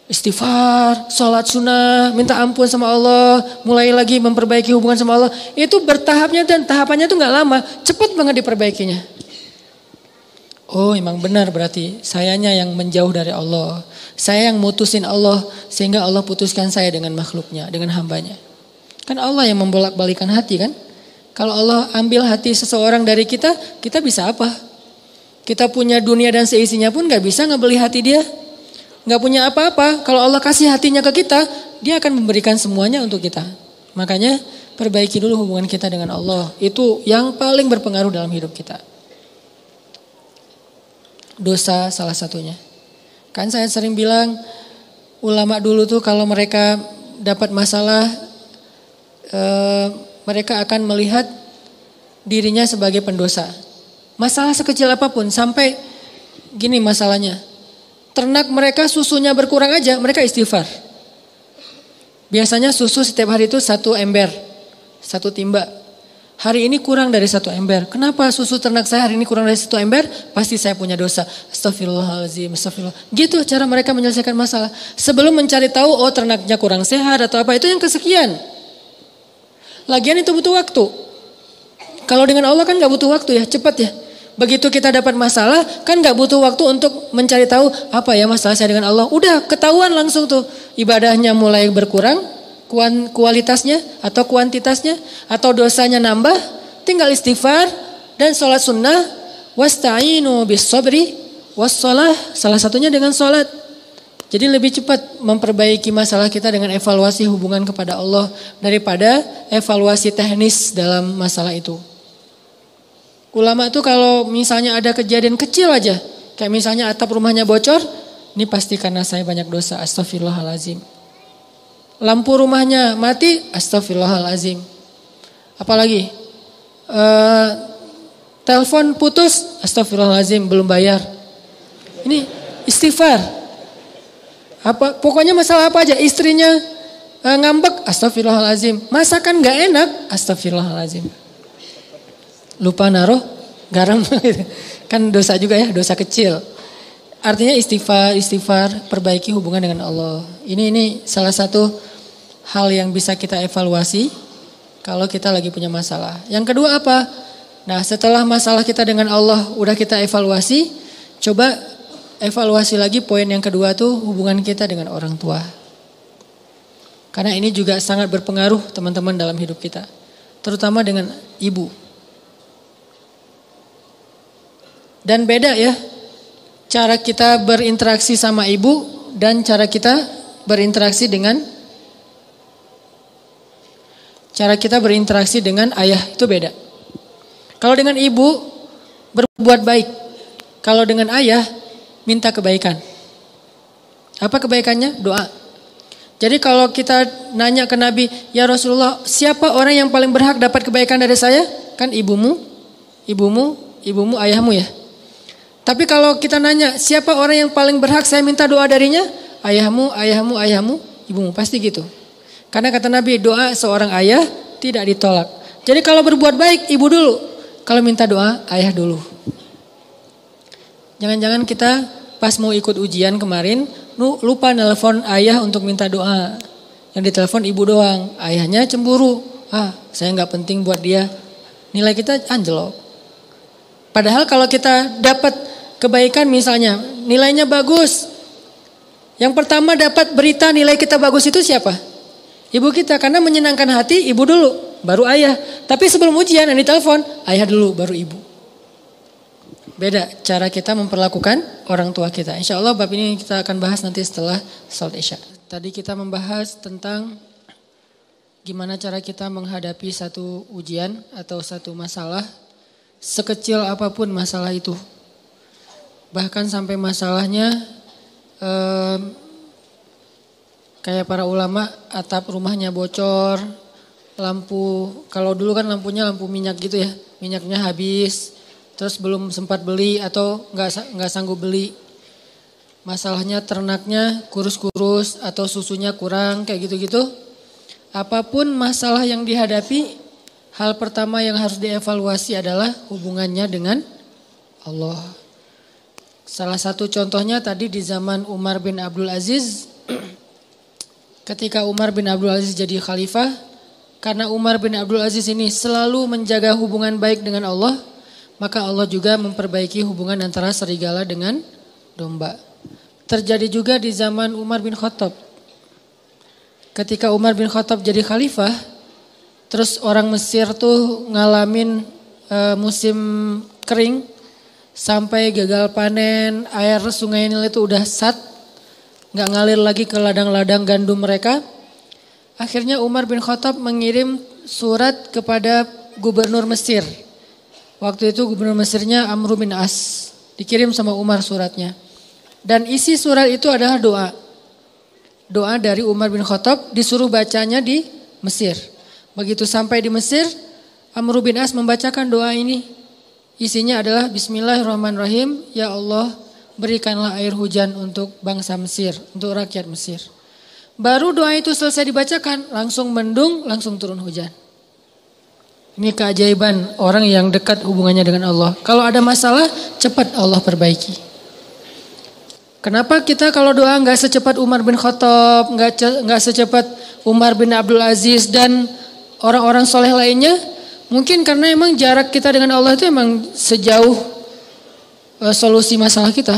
Istighfar, sholat sunnah, minta ampun sama Allah, mulai lagi memperbaiki hubungan sama Allah. Itu bertahapnya dan tahapannya itu nggak lama, cepat banget diperbaikinya. Oh emang benar berarti sayanya yang menjauh dari Allah. Saya yang mutusin Allah sehingga Allah putuskan saya dengan makhluknya, dengan hambanya. Kan Allah yang membolak-balikan hati kan. Kalau Allah ambil hati seseorang dari kita, kita bisa apa? Kita punya dunia dan seisinya pun gak bisa ngebeli hati dia. Gak punya apa-apa. Kalau Allah kasih hatinya ke kita, dia akan memberikan semuanya untuk kita. Makanya perbaiki dulu hubungan kita dengan Allah. Itu yang paling berpengaruh dalam hidup kita. Dosa salah satunya. Kan saya sering bilang, ulama dulu tuh kalau mereka dapat masalah, mereka akan melihat dirinya sebagai pendosa. Masalah sekecil apapun, sampai gini masalahnya. Ternak mereka susunya berkurang aja, mereka istighfar. Biasanya susu setiap hari itu 1 ember, 1 timba. Hari ini kurang dari 1 ember. Kenapa susu ternak saya hari ini kurang dari 1 ember? Pasti saya punya dosa. Astagfirullahaladzim, astagfirullah. Gitu cara mereka menyelesaikan masalah. Sebelum mencari tahu, oh ternaknya kurang sehat atau apa, itu yang kesekian. Lagian itu butuh waktu. Kalau dengan Allah kan gak butuh waktu ya, cepat ya. Begitu kita dapat masalah, kan gak butuh waktu untuk mencari tahu apa ya masalah saya dengan Allah. Udah ketahuan langsung tuh. Ibadahnya mulai berkurang, kualitasnya atau kuantitasnya, atau dosanya nambah, tinggal istighfar dan sholat sunnah. Wasta'inu bis sabri wassalah, salah satunya dengan sholat. Jadi lebih cepat memperbaiki masalah kita dengan evaluasi hubungan kepada Allah daripada evaluasi teknis dalam masalah itu. Ulama tuh kalau misalnya ada kejadian kecil aja, kayak misalnya atap rumahnya bocor, ini pasti karena saya banyak dosa, astagfirullahalazim. Lampu rumahnya mati, astagfirullahalazim. Apalagi telepon putus, astagfirullahalazim, belum bayar. Ini istighfar. Pokoknya masalah apa aja, istrinya ngambek, astagfirullahalazim. Masakan gak enak, astagfirullahalazim. Lupa naruh garam, kan dosa juga ya, dosa kecil. Artinya istighfar, perbaiki hubungan dengan Allah. Ini salah satu hal yang bisa kita evaluasi kalau kita lagi punya masalah. Yang kedua apa? Nah setelah masalah kita dengan Allah udah kita evaluasi, coba evaluasi lagi poin yang kedua tuh hubungan kita dengan orang tua. Karena ini juga sangat berpengaruh teman-teman dalam hidup kita. Terutama dengan ibu. Dan beda ya, cara kita berinteraksi sama ibu dan cara kita berinteraksi dengan ayah itu beda. Kalau dengan ibu berbuat baik, kalau dengan ayah minta kebaikan. Apa kebaikannya? Doa. Jadi kalau kita nanya ke Nabi, ya Rasulullah, siapa orang yang paling berhak dapat kebaikan dari saya? Kan ibumu, ayahmu ya. Tapi kalau kita nanya, siapa orang yang paling berhak saya minta doa darinya? Ayahmu, ibumu, pasti gitu. Karena kata Nabi, doa seorang ayah tidak ditolak. Jadi kalau berbuat baik, ibu dulu. Kalau minta doa, ayah dulu. Jangan-jangan kita pas mau ikut ujian kemarin, lupa nelpon ayah untuk minta doa. Yang ditelepon ibu doang, ayahnya cemburu. Saya gak penting buat dia. Nilai kita anjlok. Padahal kalau kita dapat kebaikan misalnya, nilainya bagus. Yang pertama dapat berita nilai kita bagus itu siapa? Ibu kita, karena menyenangkan hati ibu dulu, baru ayah. Tapi sebelum ujian yang ditelepon, ayah dulu, baru ibu. Beda cara kita memperlakukan orang tua kita. Insya Allah bab ini kita akan bahas nanti setelah salat Isya. Tadi kita membahas tentang gimana cara kita menghadapi satu ujian atau satu masalah. Sekecil apapun masalah itu. Bahkan sampai masalahnya kayak para ulama, atap rumahnya bocor, lampu, kalau dulu kan lampunya lampu minyak gitu ya, minyaknya habis, terus belum sempat beli atau nggak sanggup beli. Masalahnya ternaknya kurus-kurus atau susunya kurang kayak gitu-gitu. Apapun masalah yang dihadapi, hal pertama yang harus dievaluasi adalah hubungannya dengan Allah. Salah satu contohnya tadi di zaman Umar bin Abdul Aziz. Ketika Umar bin Abdul Aziz jadi khalifah, karena Umar bin Abdul Aziz ini selalu menjaga hubungan baik dengan Allah, maka Allah juga memperbaiki hubungan antara serigala dengan domba. Terjadi juga di zaman Umar bin Khattab. Ketika Umar bin Khattab jadi khalifah, terus orang Mesir tuh ngalamin musim kering, sampai gagal panen, air sungai Nil itu udah nggak ngalir lagi ke ladang-ladang gandum mereka. Akhirnya Umar bin Khattab mengirim surat kepada gubernur Mesir. Waktu itu gubernur Mesirnya Amr bin As. Dikirim sama Umar suratnya. Dan isi surat itu adalah doa. Doa dari Umar bin Khattab disuruh bacanya di Mesir. Begitu sampai di Mesir, Amr bin As membacakan doa ini. Isinya adalah Bismillahirrahmanirrahim. Ya Allah, berikanlah air hujan untuk bangsa Mesir, untuk rakyat Mesir. Baru doa itu selesai dibacakan, langsung mendung, langsung turun hujan. Ini keajaiban orang yang dekat hubungannya dengan Allah. Kalau ada masalah, cepat Allah perbaiki. Kenapa kita kalau doa nggak secepat Umar bin Khattab, nggak secepat Umar bin Abdul Aziz dan orang-orang soleh lainnya? Mungkin karena emang jarak kita dengan Allah itu emang sejauh solusi masalah kita.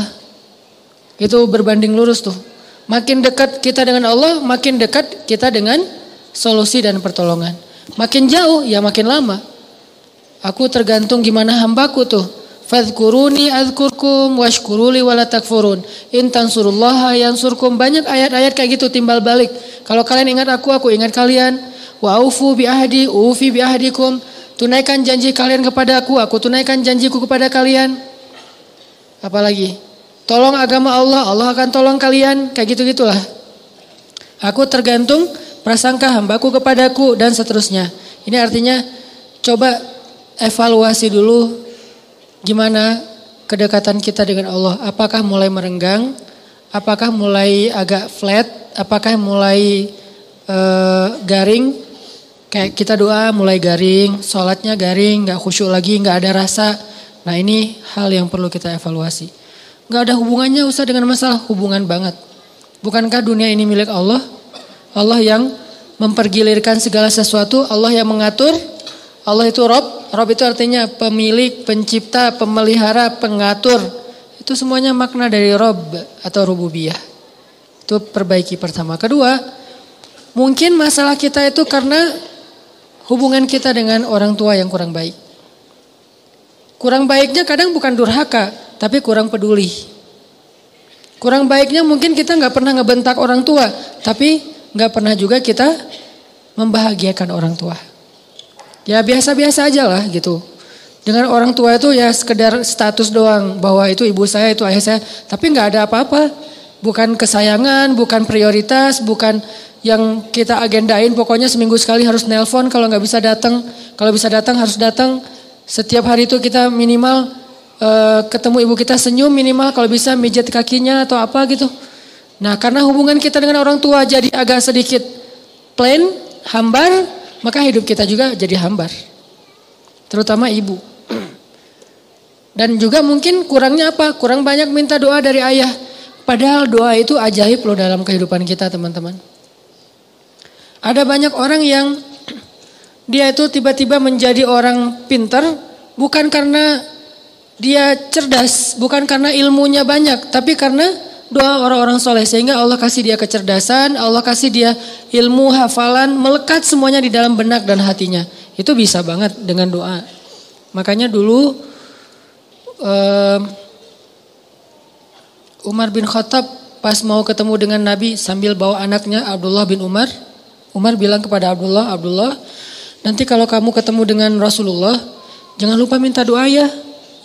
Itu berbanding lurus tuh. Makin dekat kita dengan Allah, makin dekat kita dengan solusi dan pertolongan. Makin jauh, ya makin lama. Aku tergantung gimana hambaku tuh. Fadhkuruni adzkurkum washkuruli wala takfurun. In tansurullaha yansurkum. Banyak ayat-ayat kayak gitu timbal balik. Kalau kalian ingat aku ingat kalian. Wa aufu bi ahdi, ufi bi ahdikum. Tunaikan janji kalian kepada aku tunaikan janjiku kepada kalian. Apalagi? Tolong agama Allah, Allah akan tolong kalian. Kayak gitu-gitulah. Aku tergantung prasangka hambaku kepadaku dan seterusnya. Ini artinya coba evaluasi dulu gimana kedekatan kita dengan Allah. Apakah mulai merenggang? Apakah mulai agak flat? Apakah mulai garing? Kayak kita doa mulai garing, sholatnya garing, gak khusyuk lagi, gak ada rasa. Nah ini hal yang perlu kita evaluasi. Gak ada hubungannya usah dengan masalah, hubungan banget. Bukankah dunia ini milik Allah? Allah yang mempergilirkan segala sesuatu, Allah yang mengatur. Allah itu Rob, Rob itu artinya pemilik, pencipta, pemelihara, pengatur. Itu semuanya makna dari Rob atau rububiyah. Itu perbaiki pertama. Kedua, mungkin masalah kita itu karena hubungan kita dengan orang tua yang kurang baik. Kurang baiknya kadang bukan durhaka, tapi kurang peduli. Kurang baiknya mungkin kita gak pernah ngebentak orang tua, tapi gak pernah juga kita membahagiakan orang tua. Ya biasa-biasa aja lah gitu. Dengan orang tua itu ya sekedar status doang, bahwa itu ibu saya, itu ayah saya, tapi gak ada apa-apa. Bukan kesayangan, bukan prioritas, bukan yang kita agendain. Pokoknya seminggu sekali harus nelpon, kalau gak bisa datang. Kalau bisa datang harus datang. Setiap hari itu kita minimal ketemu ibu kita senyum, minimal kalau bisa mijat kakinya atau apa gitu. Nah karena hubungan kita dengan orang tua jadi agak sedikit plain, hambar, maka hidup kita juga jadi hambar. Terutama ibu. Dan juga mungkin kurangnya apa? Kurang banyak minta doa dari ayah. Padahal doa itu ajaib loh dalam kehidupan kita teman-teman. Ada banyak orang yang dia itu tiba-tiba menjadi orang pintar bukan karena dia cerdas, bukan karena ilmunya banyak, tapi karena doa orang-orang soleh. Sehingga Allah kasih dia kecerdasan, Allah kasih dia ilmu, hafalan, melekat semuanya di dalam benak dan hatinya. Itu bisa banget dengan doa. Makanya dulu Umar bin Khattab pas mau ketemu dengan Nabi sambil bawa anaknya Abdullah bin Umar. Umar bilang kepada Abdullah, Abdullah, nanti kalau kamu ketemu dengan Rasulullah, jangan lupa minta doa ya.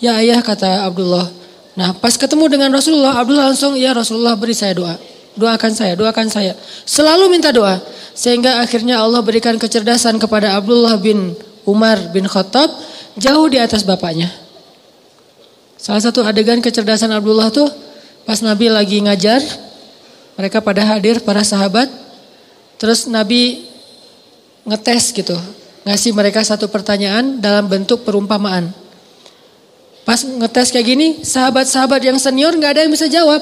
Ya ayah, kata Abdullah. Nah pas ketemu dengan Rasulullah, Abdullah langsung, ya Rasulullah beri saya doa. Doakan saya, doakan saya. Selalu minta doa. Sehingga akhirnya Allah berikan kecerdasan kepada Abdullah bin Umar bin Khattab jauh di atas bapaknya. Salah satu adegan kecerdasan Abdullah tuh pas Nabi lagi ngajar, mereka pada hadir, para sahabat. Terus Nabi ngetes gitu, ngasih mereka satu pertanyaan dalam bentuk perumpamaan. Pas ngetes kayak gini, sahabat-sahabat yang senior gak ada yang bisa jawab.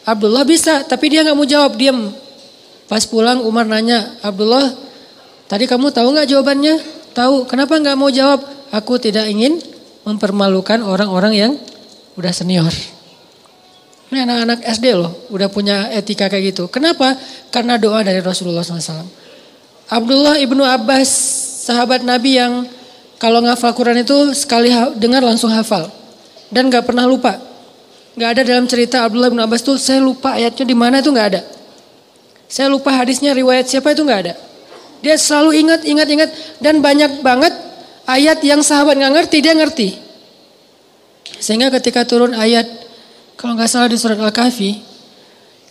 Abdullah bisa, tapi dia gak mau jawab, diam. Pas pulang Umar nanya, Abdullah, tadi kamu tahu gak jawabannya? Tahu, kenapa gak mau jawab? Aku tidak ingin mempermalukan orang-orang yang udah senior. Ini anak-anak SD loh, udah punya etika kayak gitu. Kenapa? Karena doa dari Rasulullah SAW. Abdullah ibnu Abbas, sahabat Nabi yang kalau ngafal Quran itu sekali dengar langsung hafal. Dan gak pernah lupa. Gak ada dalam cerita Abdullah ibnu Abbas tuh, saya lupa ayatnya di mana itu gak ada. Saya lupa hadisnya, riwayat siapa itu gak ada. Dia selalu ingat. Dan banyak banget ayat yang sahabat gak ngerti, dia ngerti. Sehingga ketika turun ayat, kalau nggak salah di surat Al-Kahfi,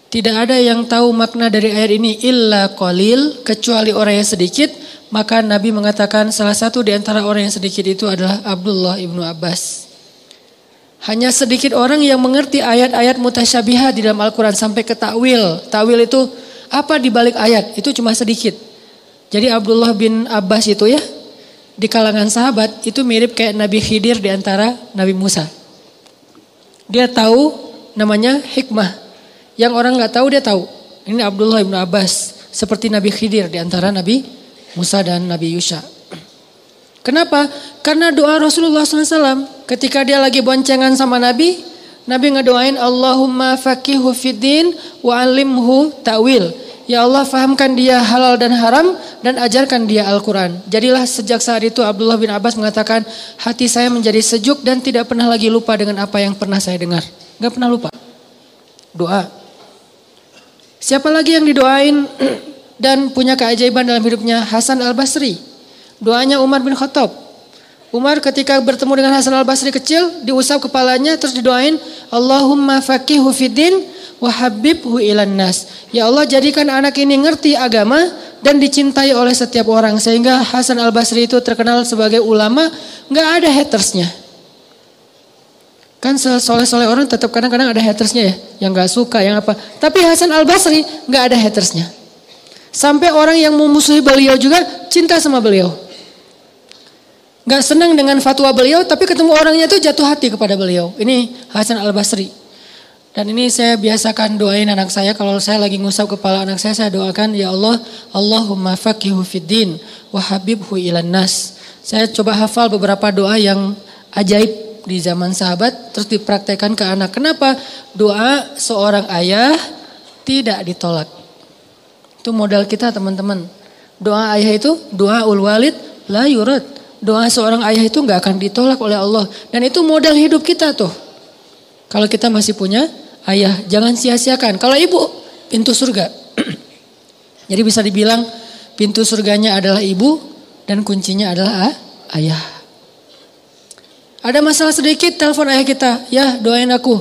tidak ada yang tahu makna dari ayat ini illa qalil, kecuali orang yang sedikit. Maka Nabi mengatakan salah satu di antara orang yang sedikit itu adalah Abdullah ibnu Abbas. Hanya sedikit orang yang mengerti ayat-ayat mutasyabihat di dalam Al-Quran sampai ke takwil. Takwil itu apa di balik ayat, itu cuma sedikit. Jadi Abdullah bin Abbas itu ya, di kalangan sahabat itu mirip kayak Nabi Khidir di antara Nabi Musa. Dia tahu namanya hikmah. Yang orang gak tahu dia tahu. Ini Abdullah bin Abbas. Seperti Nabi Khidir di antara Nabi Musa dan Nabi Yusha. Kenapa? Karena doa Rasulullah SAW. Ketika dia lagi boncengan sama Nabi. Nabi ngedoain Allahumma faqihu fiddin wa alimhu ta'wil. Ya Allah fahamkan dia halal dan haram dan ajarkan dia Al-Quran. Jadilah sejak saat itu Abdullah bin Abbas mengatakan hati saya menjadi sejuk dan tidak pernah lagi lupa dengan apa yang pernah saya dengar. Gak pernah lupa. Doa. Siapa lagi yang didoain dan punya keajaiban dalam hidupnya? Hasan al-Basri. Doanya Umar bin Khattab. Umar ketika bertemu dengan Hasan al-Basri kecil diusap kepalanya terus didoain Allahumma faqihu fiddin wa habibhu ilan nas. Ya Allah jadikan anak ini ngerti agama dan dicintai oleh setiap orang. Sehingga Hasan al-Basri itu terkenal sebagai ulama, gak ada hatersnya. Kan soleh-soleh orang tetap kadang-kadang ada hatersnya ya, yang gak suka, yang apa. Tapi Hasan al-Basri gak ada hatersnya. Sampai orang yang memusuhi beliau juga cinta sama beliau. Gak senang dengan fatwa beliau, tapi ketemu orangnya tuh jatuh hati kepada beliau. Ini Hasan al-Basri. Dan ini saya biasakan doain anak saya. Kalau saya lagi ngusap kepala anak saya doakan, ya Allah, Allahumma faqihu fiddin wa habibhu ilan nas. Saya coba hafal beberapa doa yang ajaib di zaman sahabat, terus dipraktekkan ke anak. Kenapa? Doa seorang ayah tidak ditolak. Itu modal kita teman-teman. Doa ayah itu, doa ul walid la yurad. Doa seorang ayah itu gak akan ditolak oleh Allah. Dan itu modal hidup kita tuh. Kalau kita masih punya ayah, jangan sia-siakan. Kalau ibu, pintu surga. Jadi bisa dibilang pintu surganya adalah ibu dan kuncinya adalah ayah. Ada masalah sedikit, telepon ayah kita, ya doain aku.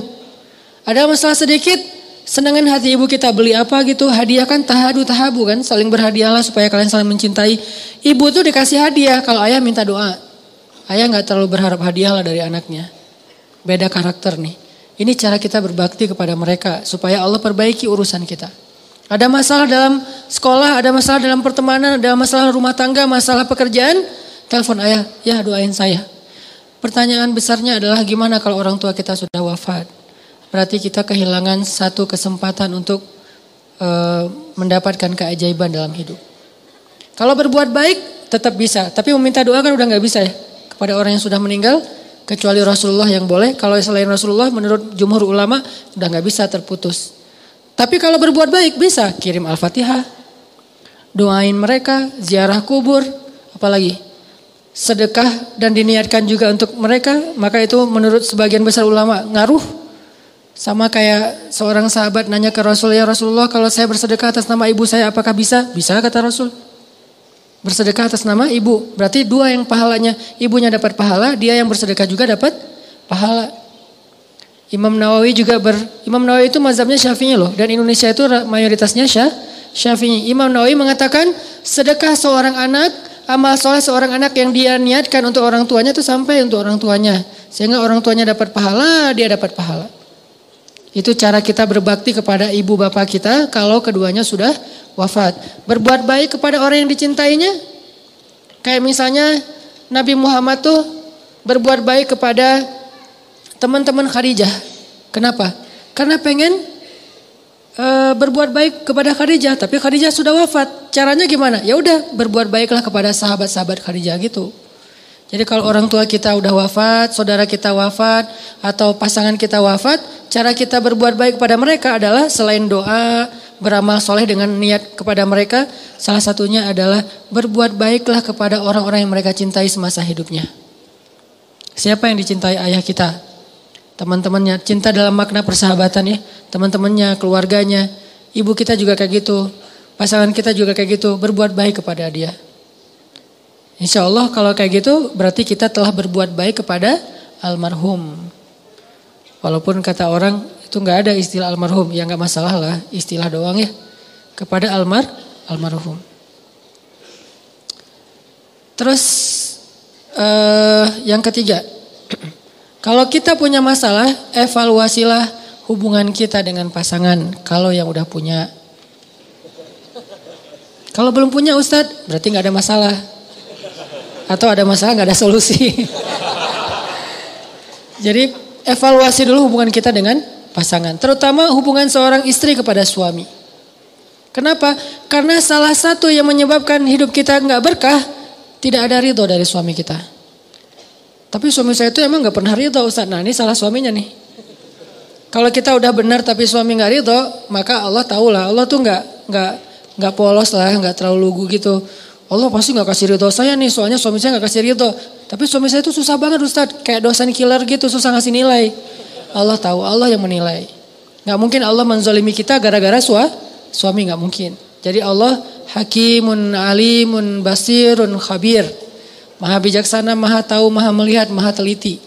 Ada masalah sedikit, senangin hati ibu kita, beli apa gitu, hadiahkan tahabu kan, saling berhadiahlah supaya kalian saling mencintai. Ibu tuh dikasih hadiah, kalau ayah minta doa. Ayah gak terlalu berharap hadiah lah dari anaknya. Beda karakter nih. Ini cara kita berbakti kepada mereka supaya Allah perbaiki urusan kita. Ada masalah dalam sekolah, ada masalah dalam pertemanan, ada masalah rumah tangga, masalah pekerjaan, telepon ayah, ya doain saya. Pertanyaan besarnya adalah gimana kalau orang tua kita sudah wafat? Berarti kita kehilangan satu kesempatan untuk mendapatkan keajaiban dalam hidup. Kalau berbuat baik tetap bisa, tapi meminta doa kan udah gak bisa ya. Kepada orang yang sudah meninggal Kecuali Rasulullah yang boleh. Kalau selain Rasulullah menurut jumhur ulama udah gak bisa, terputus. Tapi kalau berbuat baik bisa kirim Al-Fatihah, doain mereka, ziarah kubur, apalagi sedekah dan diniatkan juga untuk mereka. Maka itu menurut sebagian besar ulama ngaruh. Sama kayak seorang sahabat nanya ke Rasul, ya Rasulullah kalau saya bersedekah atas nama ibu saya apakah bisa? Bisa kata Rasul. Bersedekah atas nama ibu. Berarti dua yang pahalanya. Ibunya dapat pahala, dia yang bersedekah juga dapat pahala. Imam Nawawi itu mazhabnya Syafi'i loh. Dan Indonesia itu mayoritasnya Syafi'i. Imam Nawawi mengatakan sedekah seorang anak, amal soleh seorang anak yang dia niatkan untuk orang tuanya itu sampai untuk orang tuanya. Sehingga orang tuanya dapat pahala, dia dapat pahala. Itu cara kita berbakti kepada ibu bapak kita kalau keduanya sudah wafat. Berbuat baik kepada orang yang dicintainya. Kayak misalnya Nabi Muhammad tuh berbuat baik kepada teman-teman Khadijah. Kenapa? Karena pengen berbuat baik kepada Khadijah, tapi Khadijah sudah wafat. Caranya gimana? Ya udah, berbuat baiklah kepada sahabat-sahabat Khadijah gitu. Jadi kalau orang tua kita udah wafat, saudara kita wafat, atau pasangan kita wafat, cara kita berbuat baik kepada mereka adalah selain doa, beramal soleh dengan niat kepada mereka, salah satunya adalah berbuat baiklah kepada orang-orang yang mereka cintai semasa hidupnya. Siapa yang dicintai ayah kita? Teman-temannya, cinta dalam makna persahabatan ya, teman-temannya, keluarganya, ibu kita juga kayak gitu, pasangan kita juga kayak gitu, berbuat baik kepada dia. Insya Allah kalau kayak gitu berarti kita telah berbuat baik kepada almarhum. Walaupun kata orang itu nggak ada istilah almarhum, ya nggak masalah lah, istilah doang ya. Kepada almarhum. Terus yang ketiga, kalau kita punya masalah, evaluasilah hubungan kita dengan pasangan. Kalau yang udah punya, kalau belum punya Ustadz, berarti nggak ada masalah. Atau ada masalah nggak ada solusi. Jadi evaluasi dulu hubungan kita dengan pasangan. Terutama hubungan seorang istri kepada suami. Kenapa? Karena salah satu yang menyebabkan hidup kita nggak berkah, tidak ada ridho dari suami kita. Tapi suami saya itu emang nggak pernah ridho Ustaz. Nah ini salah suaminya nih. Kalau kita udah benar tapi suami nggak ridho, maka Allah tahu lah. Allah tuh nggak polos lah, nggak terlalu lugu gitu. Allah pasti gak kasih ridho saya nih, soalnya suami saya gak kasih ridho. Tapi suami saya itu susah banget Ustaz, kayak dosen killer gitu, susah ngasih nilai. Allah tahu, Allah yang menilai. Gak mungkin Allah menzalimi kita gara-gara suami, gak mungkin. Jadi Allah hakimun, alimun, basirun, khabir. Maha bijaksana, maha tahu, maha melihat, maha teliti.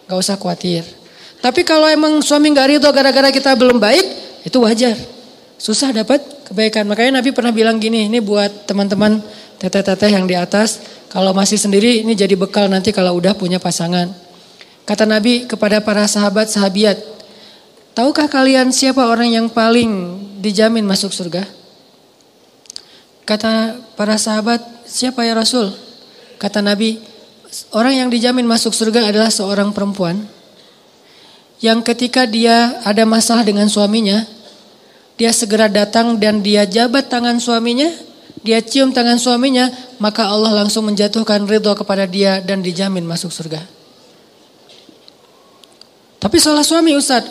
Gak usah khawatir. Tapi kalau emang suami gak ridho gara-gara kita belum baik, itu wajar. Susah dapat kebaikan. Makanya Nabi pernah bilang gini, ini buat teman-teman teteh-teteh yang di atas, kalau masih sendiri ini jadi bekal nanti kalau udah punya pasangan. Kata Nabi kepada para sahabat-sahabiat, tahukah kalian siapa orang yang paling dijamin masuk surga? Kata para sahabat, siapa ya Rasul? Kata Nabi, orang yang dijamin masuk surga adalah seorang perempuan yang ketika dia ada masalah dengan suaminya, dia segera datang dan dia jabat tangan suaminya, dia cium tangan suaminya, maka Allah langsung menjatuhkan ridho kepada dia dan dijamin masuk surga. Tapi salah suami Ustaz,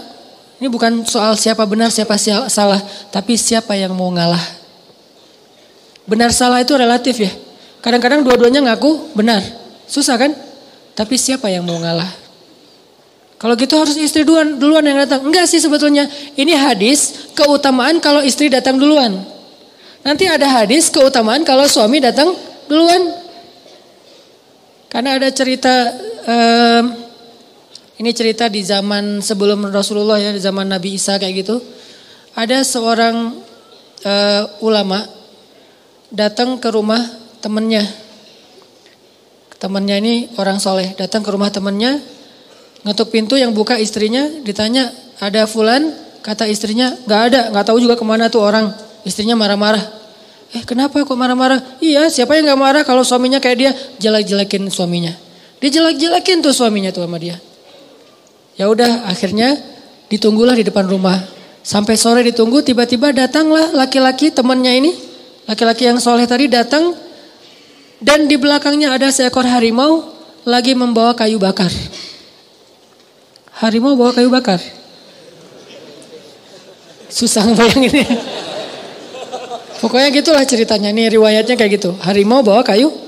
ini bukan soal siapa benar siapa salah, tapi siapa yang mau ngalah. Benar salah itu relatif ya. Kadang-kadang dua-duanya ngaku benar, susah kan? Tapi siapa yang mau ngalah? Kalau gitu harus istri duluan yang datang. Enggak sih sebetulnya, ini hadis keutamaan kalau istri datang duluan. Nanti ada hadis keutamaan kalau suami datang duluan. Karena ada cerita, ini cerita di zaman sebelum Rasulullah ya, di zaman Nabi Isa kayak gitu. Ada seorang ulama datang ke rumah temannya. Temannya ini orang soleh, datang ke rumah temannya, ngetuk pintu, yang buka istrinya, ditanya ada fulan, kata istrinya gak ada, gak tahu juga kemana tuh orang. Istrinya marah-marah. Kenapa kok marah-marah? Iya, siapa yang gak marah kalau suaminya kayak dia, jelek-jelekin suaminya. Dia jelek-jelekin tuh suaminya tuh sama dia. Ya udah, akhirnya ditunggulah di depan rumah. Sampai sore ditunggu, tiba-tiba datanglah laki-laki temannya ini, laki-laki yang soleh tadi datang, dan di belakangnya ada seekor harimau lagi membawa kayu bakar. Harimau bawa kayu bakar. Susah ngebayanginnya. Pokoknya gitulah ceritanya, nih riwayatnya kayak gitu. Harimau bawa kayu